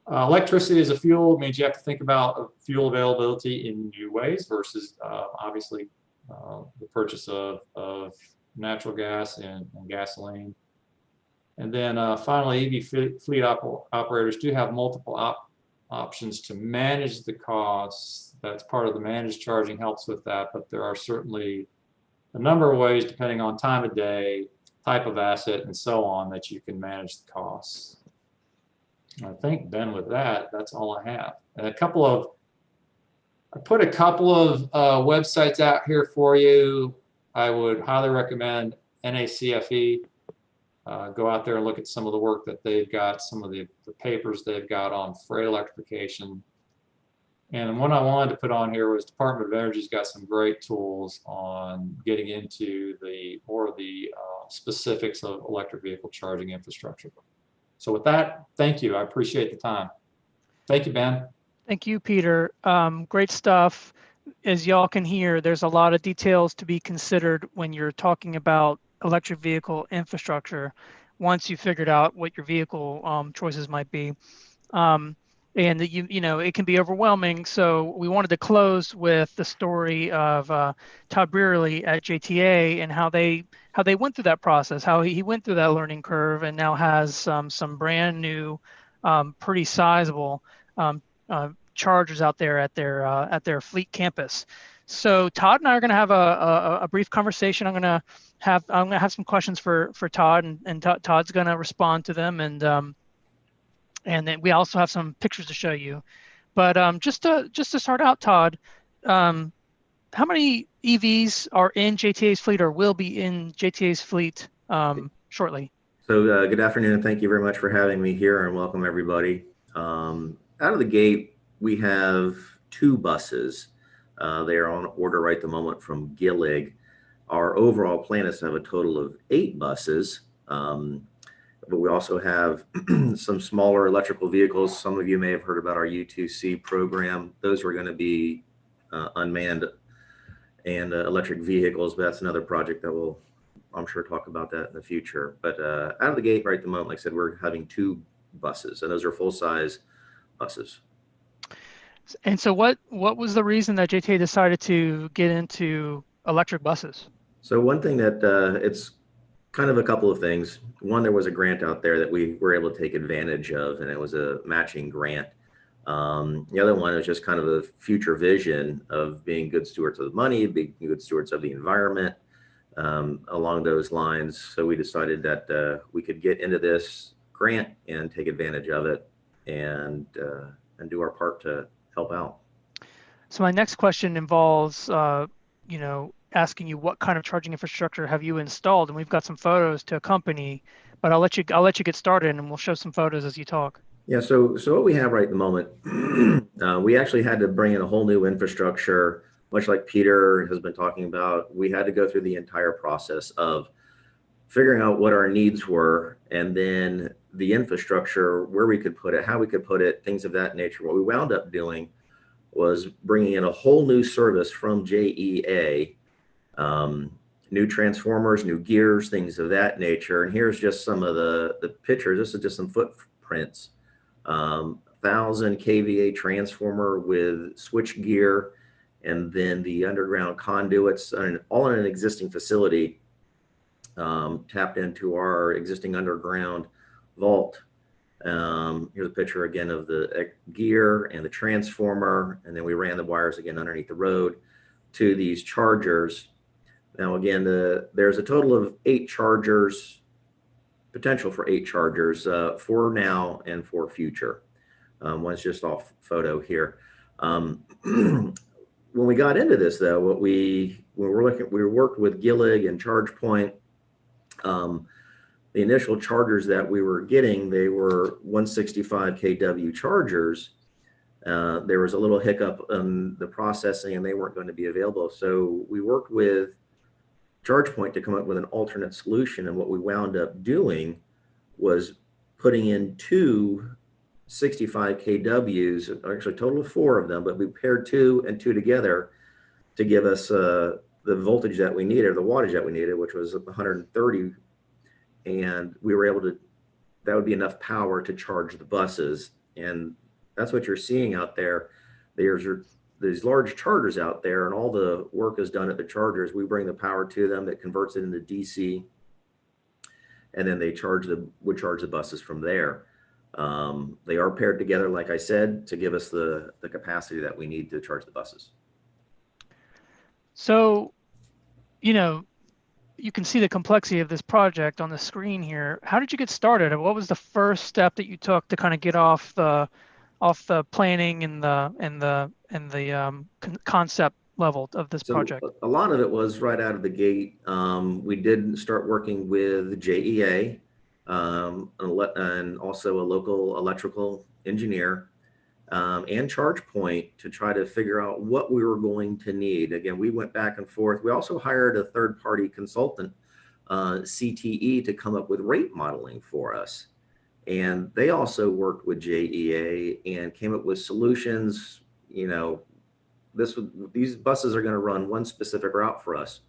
Electricity as a fuel means you have to think about fuel availability in new ways versus obviously the purchase of natural gas and gasoline. And then finally, EV fleet operators do have multiple options to manage the costs. That's part of the managed charging, helps with that, but there are certainly a number of ways, depending on time of day, type of asset, and so on, that you can manage the costs. I think, Ben, with that, that's all I have. And I put a couple of websites out here for you. I would highly recommend NACFE. Go out there and look at some of the work that they've got, some of the papers they've got on freight electrification. And one I wanted to put on here was Department of Energy's got some great tools on getting into the more of the specifics of electric vehicle charging infrastructure. So with that, thank you. I appreciate the time. Thank you, Ben. Thank you, Peter. Great stuff. As y'all can hear, there's a lot of details to be considered when you're talking about electric vehicle infrastructure once you figured out what your vehicle choices might be. And you know, it can be overwhelming. So we wanted to close with the story of Todd Brearley at JTA and how they went through that process, how he went through that learning curve and now has some brand new, pretty sizable chargers out there at their fleet campus. So Todd and I are going to have a brief conversation. I'm going to have some questions for Todd, and Todd's going to respond to them, and then we also have some pictures to show you. But just to start out, Todd, how many EVs are in JTA's fleet or will be in JTA's fleet shortly? So good afternoon, and thank you very much for having me here, and welcome everybody. Out of the gate, we have 2 buses. They are on order right at the moment from Gillig. Our overall plan is to have a total of 8 buses, but we also have some smaller electrical vehicles. Some of you may have heard about our U2C program. Those are going to be unmanned and electric vehicles, but that's another project that we'll, I'm sure, talk about that in the future. But out of the gate right at the moment, like I said, we're having 2 buses, and those are full-size buses. And so what was the reason that JTA decided to get into electric buses? So one thing that it's kind of a couple of things. One, there was a grant out there that we were able to take advantage of, and it was a matching grant. The other one is just kind of a future vision of being good stewards of the money, being good stewards of the environment, along those lines. So we decided that we could get into this grant and take advantage of it and do our part to help out. So my next question involves, you know, asking you what kind of charging infrastructure have you installed, and we've got some photos to accompany. But I'll let you get started, and we'll show some photos as you talk. Yeah. So what we have right at the moment, we actually had to bring in a whole new infrastructure, much like Peter has been talking about. We had to go through the entire process of figuring out what our needs were, and then the infrastructure, where we could put it, how we could put it, things of that nature. What we wound up doing was bringing in a whole new service from JEA, new transformers, new gears, things of that nature. And here's just some of the pictures. This is just some footprints. 1,000 kVA transformer with switch gear, and then the underground conduits, all in an existing facility, tapped into our existing underground vault. Here's a picture again of the gear and the transformer, and then we ran the wires again underneath the road to these chargers. Now again, there's a total of 8 chargers, potential for 8 chargers for now and for future. One's just off photo here. When we got into this, though, we worked with Gillig and ChargePoint. The initial chargers that we were getting, they were 165 kW chargers. There was a little hiccup in the processing, and they weren't going to be available. So we worked with ChargePoint to come up with an alternate solution. And what we wound up doing was putting in 2 65 kWs, actually a total of 4 of them, but we paired 2 and 2 together to give us the voltage that we needed, or the wattage that we needed, which was 130. And we were able to, that would be enough power to charge the buses. And that's what you're seeing out there. There's these large chargers out there, and all the work is done at the chargers. We bring the power to them that converts it into DC, and then they would charge the buses from there. They are paired together, like I said, to give us the capacity that we need to charge the buses. So, you know, you can see the complexity of this project on the screen here. How did you get started? What was the first step that you took to kind of get off the planning and the concept level of this project? A lot of it was right out of the gate. We did start working with JEA and also a local electrical engineer. and ChargePoint to try to figure out what we were going to need. Again, we went back and forth. We also hired a third-party consultant, CTE, to come up with rate modeling for us. And they also worked with JEA and came up with solutions. You know, these buses are going to run one specific route for us.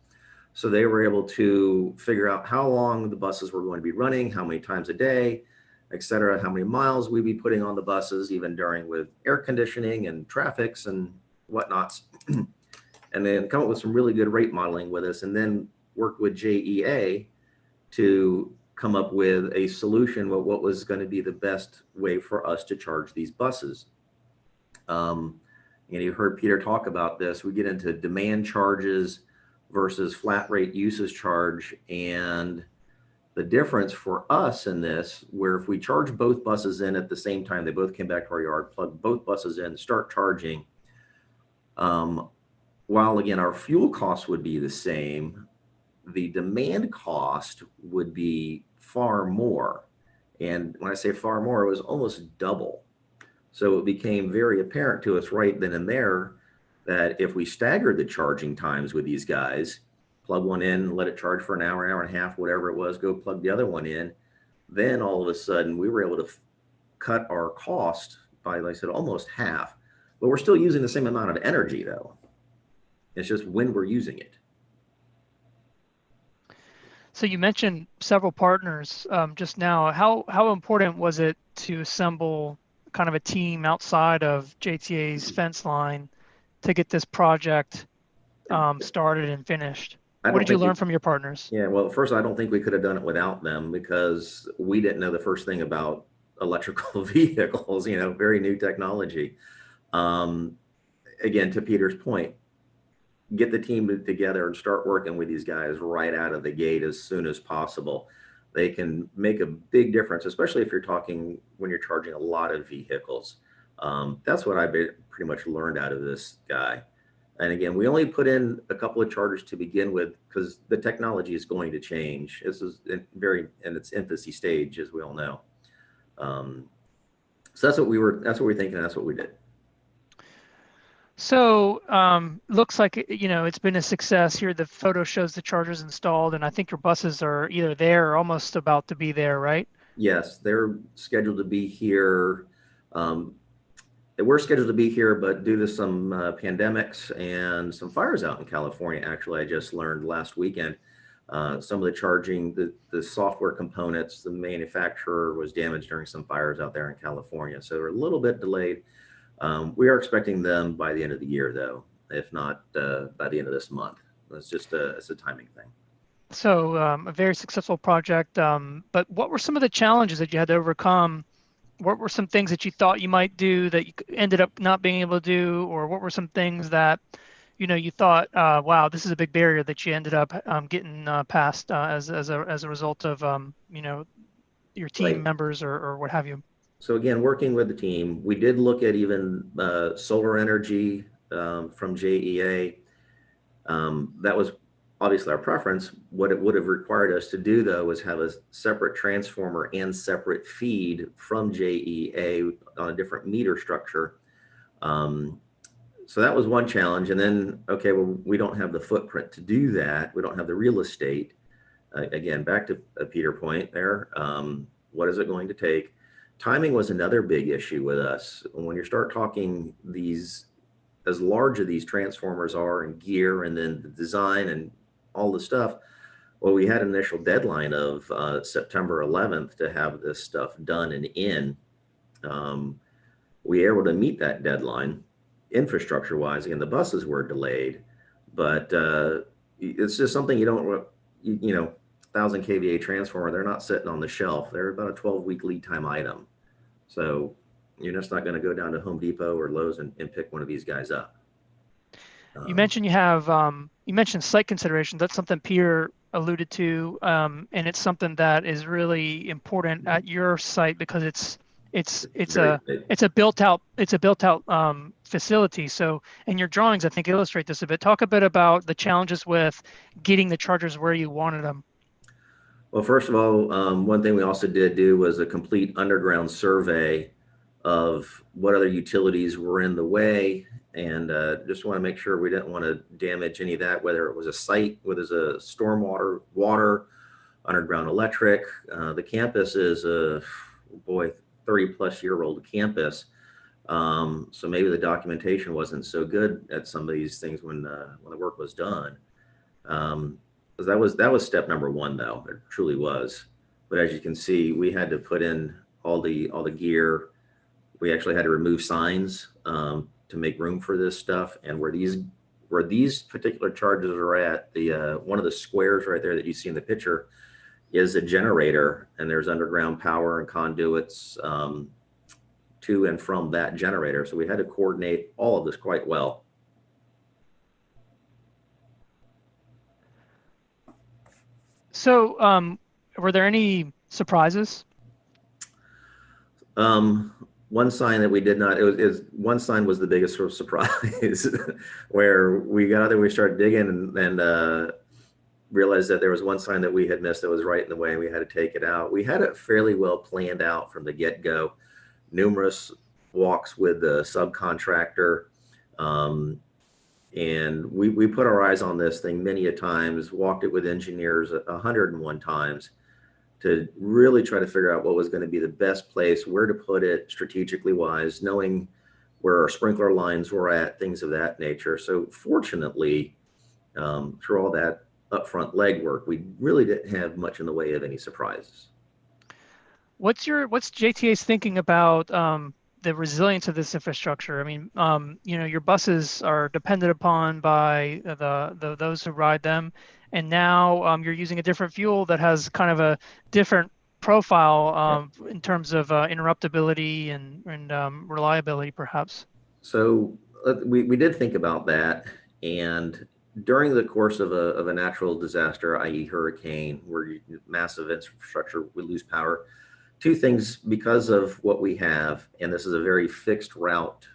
So they were able to figure out how long the buses were going to be running, how many times a day, et cetera, how many miles we'd be putting on the buses, even during with air conditioning and traffics and whatnots. And then come up with some really good rate modeling with us, and then work with JEA to come up with a solution with what was going to be the best way for us to charge these buses. And you heard Peter talk about this. We get into demand charges versus flat rate usage charge. And the difference for us in this, where if we charge both buses in at the same time, they both came back to our yard, plug both buses in, start charging, while again, our fuel costs would be the same, the demand cost would be far more. And when I say far more, it was almost double. So it became very apparent to us right then and there that if we staggered the charging times with these guys, plug one in, let it charge for an hour and a half, whatever it was, go plug the other one in, then all of a sudden we were able to cut our cost by, like I said, almost half. But we're still using the same amount of energy though. It's just when we're using it. So you mentioned several partners just now. How important was it to assemble kind of a team outside of JTA's fence line to get this project started and finished? What did you learn from your partners? Yeah, well, first, I don't think we could have done it without them, because we didn't know the first thing about electrical vehicles, you know, very new technology. Again, to Peter's point, get the team together and start working with these guys right out of the gate as soon as possible. They can make a big difference, especially if you're talking when you're charging a lot of vehicles. That's what I pretty much learned out of this guy. And again, we only put in a couple of chargers to begin with because the technology is going to change. This is in its infancy stage, as we all know. So that's what we were thinking. And that's what we did. So looks like, you know, it's been a success here. The photo shows the chargers installed, and I think your buses are either there or almost about to be there, right? Yes, they're scheduled to be here. We're scheduled to be here, but due to some pandemics and some fires out in California, actually, I just learned last weekend, some of the charging, the software components, the manufacturer was damaged during some fires out there in California. So they're a little bit delayed. We are expecting them by the end of the year, though, if not by the end of this month. It's just it's a timing thing. So a very successful project. But what were some of the challenges that you had to overcome? What were some things that you thought you might do that you ended up not being able to do? Or what were some things that, you know, you thought, wow, this is a big barrier that you ended up getting past as a result of, you know, your team members or what have you? So again, working with the team, we did look at even solar energy from JEA. That was obviously our preference. What it would have required us to do, though, was have a separate transformer and separate feed from JEA on a different meter structure. So that was one challenge. And then, okay, well, we don't have the footprint to do that. We don't have the real estate. Again, back to Peter point there. What is it going to take? Timing was another big issue with us. When you start talking these, as large as these transformers are and gear and then the design and all the stuff, well, we had an initial deadline of September 11th to have this stuff done and in. We were able to meet that deadline infrastructure wise. Again, the buses were delayed, but it's just something you don't, you know, 1,000 kVA transformer, they're not sitting on the shelf. They're about a 12-week lead time item. So you're just not going to go down to Home Depot or Lowe's and pick one of these guys up. You mentioned you have, you mentioned site considerations. That's something Peter alluded to, and it's something that is really important at your site because it's a built out facility. So, and your drawings, I think, illustrate this a bit. Talk a bit about the challenges with getting the chargers where you wanted them. Well, first of all, one thing we also did do was a complete underground survey of what other utilities were in the way, and just want to make sure we didn't want to damage any of that, whether it was a site, whether it's a stormwater, water, underground electric. The campus is a, boy, 30-plus-year-old campus. So maybe the documentation wasn't so good at some of these things when the work was done. Because that was step number one, though. It truly was. But as you can see, we had to put in all the gear. We actually had to remove signs to make room for this stuff. And where these particular charges are at, the one of the squares right there that you see in the picture is a generator, and there's underground power and conduits to and from that generator. So we had to coordinate all of this quite well. So were there any surprises? One sign that we did not, one sign was the biggest sort of surprise where we got out there, we started digging and realized that there was one sign that we had missed that was right in the way, and we had to take it out. We had it fairly well planned out from the get-go, numerous walks with the subcontractor. And we put our eyes on this thing many a times, walked it with engineers 101 times to really try to figure out what was going to be the best place, where to put it strategically wise, knowing where our sprinkler lines were at, things of that nature. So fortunately, through all that upfront legwork, we really didn't have much in the way of any surprises. What's JTA's thinking about the resilience of this infrastructure? I mean, your buses are dependent upon by those who ride them, and now you're using a different fuel that has kind of a different profile in terms of interruptibility and reliability, perhaps. So we did think about that, and during the course of a natural disaster, i.e. hurricane, where massive infrastructure would lose power, two things, because of what we have, and this is a very fixed route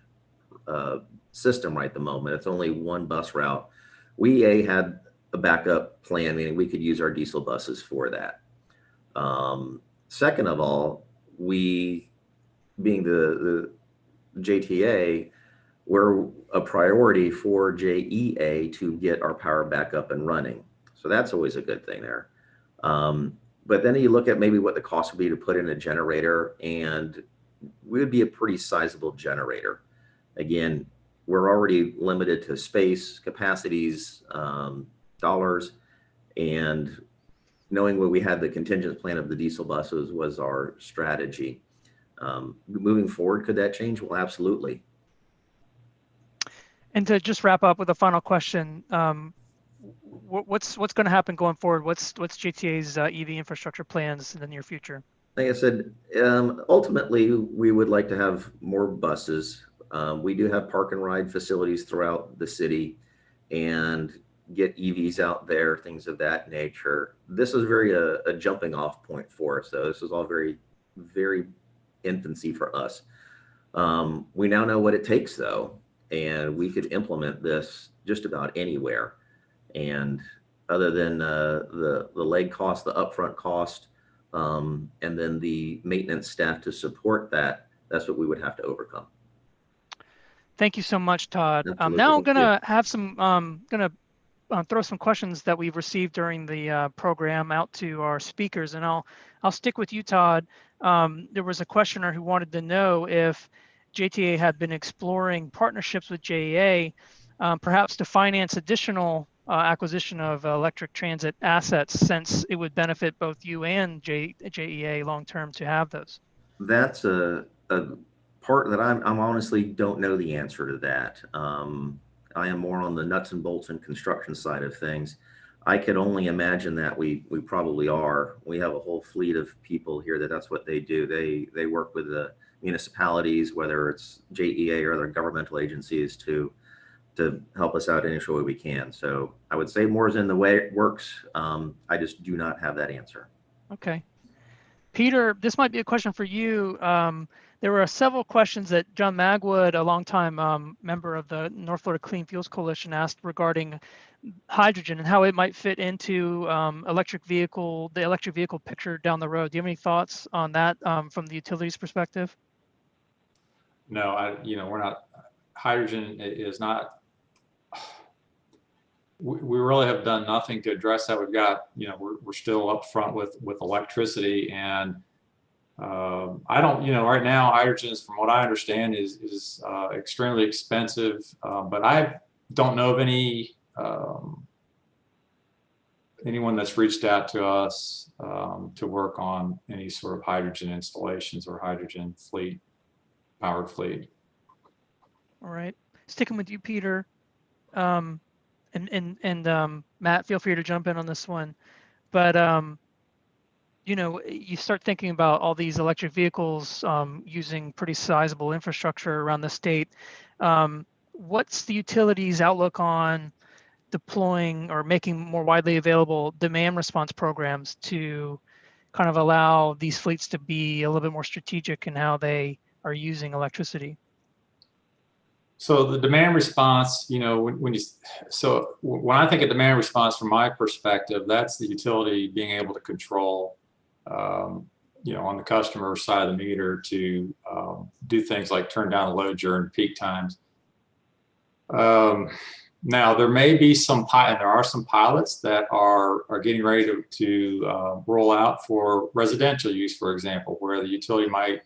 system right at the moment. It's only one bus route. We had a backup plan, meaning we could use our diesel buses for that. Second of all, we, being the JTA, we're a priority for JEA to get our power back up and running. So that's always a good thing there. But then you look at maybe what the cost would be to put in a generator, and we would be a pretty sizable generator. Again, we're already limited to space, capacities, dollars, and knowing what we had, the contingent plan of the diesel buses was our strategy. Moving forward, could that change? Well, absolutely. And to just wrap up with a final question, what's going to happen going forward? What's JTA's EV infrastructure plans in the near future? Like I said, ultimately, we would like to have more buses. We do have park and ride facilities throughout the city, and get EVs out there, things of that nature. This is very a jumping off point for us. So this is all very, very infancy for us. We now know what it takes, though, and we could implement this just about anywhere. And other than the leg cost, the upfront cost, and then the maintenance staff to support that, that's what we would have to overcome. Thank you so much, Todd. Absolutely. Now I'm gonna have some throw some questions that we've received during the program out to our speakers, and I'll stick with you, Todd. There was a questioner who wanted to know if JTA had been exploring partnerships with JEA, perhaps to finance additional acquisition of electric transit assets, since it would benefit both you and JEA long term to have those. That's a part that I'm honestly don't know the answer to that. I am more on the nuts and bolts and construction side of things. I could only imagine that we probably are. We have a whole fleet of people here that's what they do. They work with the municipalities, whether it's JEA or other governmental agencies, to help us out in any way we can. So I would say more is in the way it works. I just do not have that answer. Okay. Peter, this might be a question for you. There were several questions that John Magwood, a longtime member of the North Florida Clean Fuels Coalition, asked regarding hydrogen and how it might fit into the electric vehicle picture down the road. Do you have any thoughts on that from the utilities perspective? no, we're not, hydrogen is not, we really have done nothing to address that. We've got, we're still up front with electricity, and I don't, right now hydrogen is, from what I understand, is extremely expensive, but I don't know of anyone that's reached out to us to work on any sort of hydrogen installations or hydrogen powered fleet. All right, sticking with you, Peter, and Matt, feel free to jump in on this one. But you start thinking about all these electric vehicles using pretty sizable infrastructure around the state. What's the utility's outlook on deploying or making more widely available demand response programs to kind of allow these fleets to be a little bit more strategic in how they are using electricity? So the demand response, so when I think of demand response from my perspective, that's the utility being able to control, on the customer side of the meter to do things like turn down the load during peak times. Now there may be there are some pilots that are getting ready to roll out for residential use, for example, where the utility might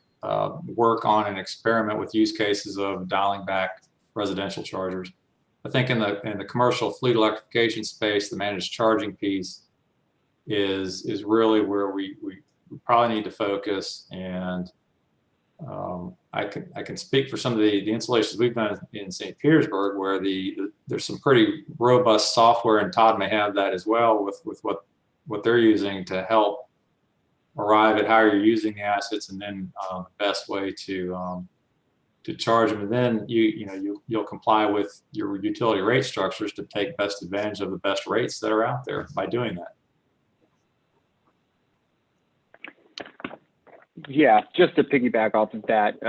work on an experiment with use cases of dialing back residential chargers. I think in the commercial fleet electrification space, the managed charging piece is really where we probably need to focus. And I can speak for some of the installations we've done in St. Petersburg, where there's some pretty robust software, and Todd may have that as well, with what they're using to help arrive at how you're using the assets, and then the best way to charge them. And then you'll comply with your utility rate structures to take best advantage of the best rates that are out there by doing that. Yeah, just to piggyback off of that,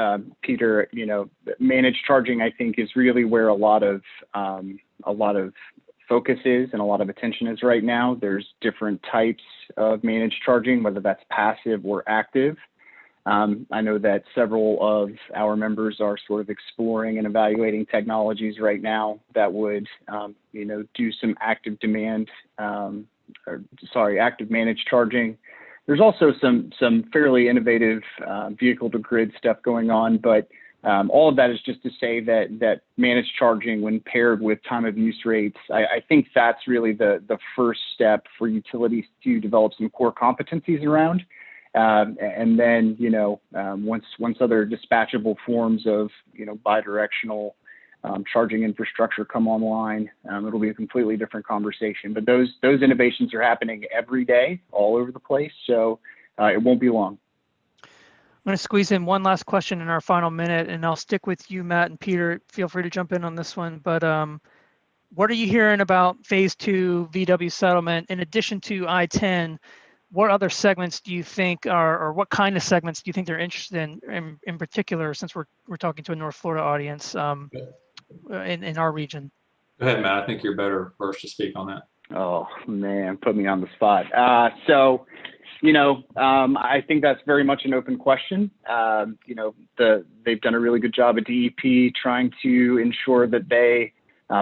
Peter, managed charging, I think, is really where a lot of focus is and a lot of attention is right now. There's different types of managed charging, whether that's passive or active. I know that several of our members are sort of exploring and evaluating technologies right now that would, do some active managed charging. There's also some fairly innovative vehicle to grid stuff going on, but all of that is just to say that managed charging, when paired with time of use rates, I think that's really the first step for utilities to develop some core competencies around. And then, once other dispatchable forms of, bidirectional charging infrastructure come online, it'll be a completely different conversation. But those innovations are happening every day, all over the place. So it won't be long. I'm going to squeeze in one last question in our final minute, and I'll stick with you, Matt and Peter. Feel free to jump in on this one. But what are you hearing about phase 2 VW settlement? In addition to I-10, what other segments do you think or what kind of segments do you think they're interested in particular, since we're talking to a North Florida audience in our region? Go ahead, Matt. I think you're better first to speak on that. Oh, man, put me on the spot. I think that's very much an open question. They've done a really good job at DEP trying to ensure that they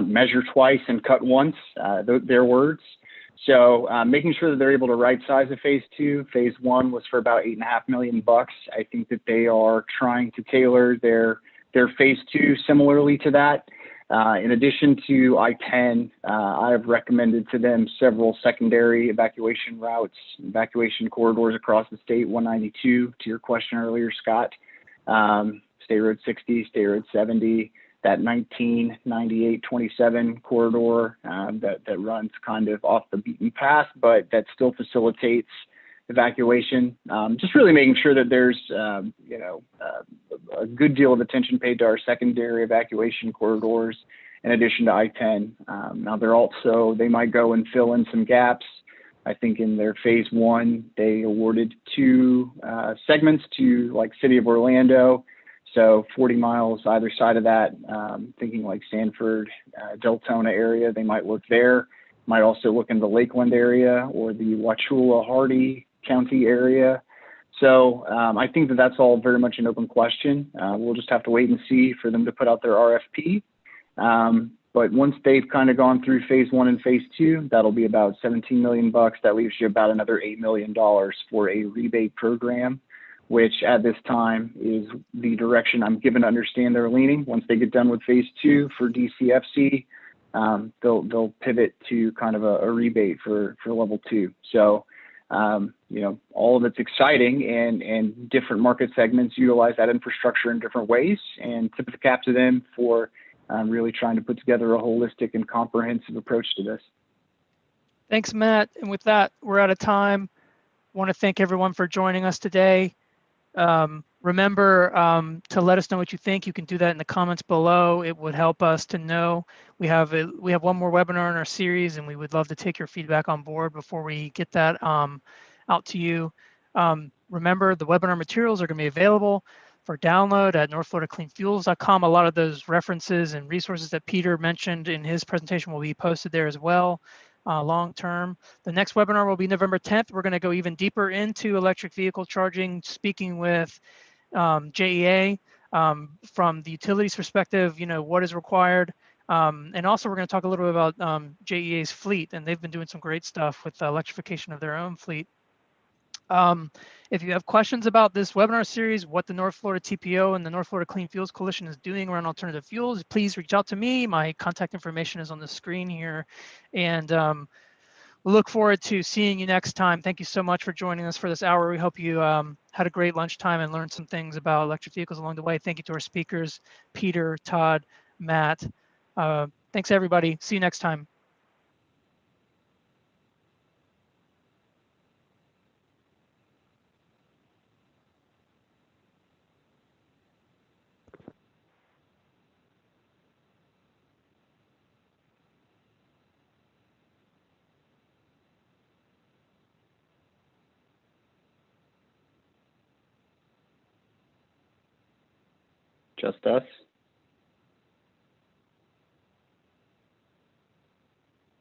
measure twice and cut once, their words. So making sure that they're able to right size a phase 2. Phase 1 was for about $8.5 million. I think that they are trying to tailor their phase 2 similarly to that. In addition to I-10, I have recommended to them several secondary evacuation routes, evacuation corridors across the state. 192, to your question earlier, Scott, State Road 60, State Road 70, that 19, 98, 27 corridor that runs kind of off the beaten path, but that still facilitates evacuation. Just really making sure that there's a good deal of attention paid to our secondary evacuation corridors in addition to I-10. Now they might go and fill in some gaps. I think in their phase 1, they awarded 2 segments to like City of Orlando. So 40 miles either side of that, thinking like Sanford, Deltona area, they might look there. Might also look in the Lakeland area or the Wauchula-Hardy County area. So I think that that's all very much an open question. We'll just have to wait and see for them to put out their RFP. But once they've kind of gone through phase 1 and phase 2, that'll be about 17 million bucks. That leaves you about another $8 million for a rebate program, which at this time is the direction I'm given to understand they're leaning. Once they get done with phase 2 for DCFC, they'll pivot to kind of a rebate for level 2. So, you know, all of it's exciting, and different market segments utilize that infrastructure in different ways, and tip of the cap to them for really trying to put together a holistic and comprehensive approach to this. Thanks, Matt. And with that, we're out of time. Want to thank everyone for joining us today. Remember to let us know what you think. You can do that in the comments below. It would help us to know. We have one more webinar in our series, and we would love to take your feedback on board before we get that out to you. Remember, the webinar materials are going to be available for download at northfloridacleanfuels.com. A lot of those references and resources that Peter mentioned in his presentation will be posted there as well. Long term. The next webinar will be November 10th. We're going to go even deeper into electric vehicle charging, speaking with JEA from the utilities perspective, you know, what is required. And also we're going to talk a little bit about JEA's fleet, and they've been doing some great stuff with the electrification of their own fleet. If you have questions about this webinar series, what the North Florida TPO and the North Florida Clean Fuels Coalition is doing around alternative fuels, please reach out to me. My contact information is on the screen here. And we look forward to seeing you next time. Thank you so much for joining us for this hour. We hope you had a great lunchtime and learned some things about electric vehicles along the way. Thank you to our speakers, Peter, Todd, Matt. Thanks, everybody. See you next time. Just us.